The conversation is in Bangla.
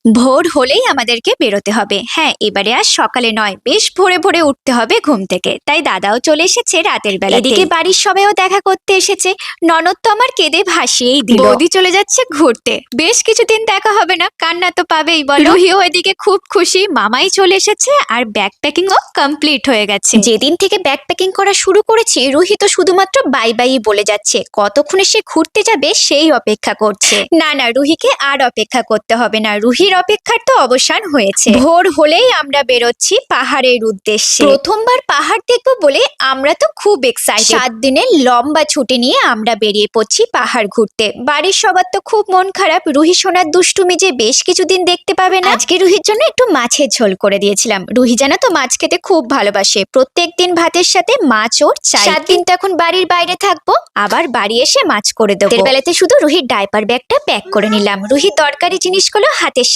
ভোর হলেই আমাদেরকে বেরোতে হবে। হ্যাঁ, এবারে আর সকালে নয়, বেশ ভোরে ভোরে উঠতে হবে ঘুম থেকে। তাই দাদাও চলে এসেছে রাতের বেলা। এদিকে বাড়ির সবাইও দেখা করতে এসেছে। ননদ তো আমার কেঁদে ভাসিয়েই দিল। বৌদি চলে যাচ্ছে ঘুরতে। বেশ কিছুদিন দেখা হবে না, কান্না তো পাবেই বলো। রুহিও এদিকে খুব খুশি, মামাই চলে এসেছে আর ব্যাগ প্যাকিংও কমপ্লিট হয়ে গেছে। যেদিন থেকে ব্যাগ প্যাকিং করা শুরু করেছি, রুহি তো শুধুমাত্র বাই বাই বলে যাচ্ছে। কতক্ষণে সে ঘুরতে যাবে সেই অপেক্ষা করছে। না না, রুহিকে আর অপেক্ষা করতে হবে না, রুহির অপেক্ষার তো অবসান হয়েছে। ভোর হলেই আমরা বেরোচ্ছি পাহাড়ের উদ্দেশ্যে। প্রথমবার পাহাড় দেখবো বলে আমরা তো খুব এক্সাইটেড। 7 দিনের লম্বা ছুটি নিয়ে আমরা বেরিয়ে পড়ছি পাহাড় ঘুরতে। বাড়ির সবার তো খুব মন খারাপ, রুহি সোনার দুষ্টুমি যে বেশ কিছুদিন দেখতে পাবে না। আজকে রুহির জন্য একটু মাছের ঝোল করে দিয়েছিলাম। রুহি জানো তো মাছ খেতে খুব ভালোবাসে। প্রত্যেকদিন ভাতের সাথে মাছ ওর চাই। 7 দিন তো এখন বাড়ির বাইরে থাকবো, আবার বাড়ি এসে মাছ করে দেবো। বেলাতে শুধু রুহির ডাইপার ব্যাগটা প্যাক করে নিলাম। রুহির দরকারি জিনিসগুলো হাতের সামনে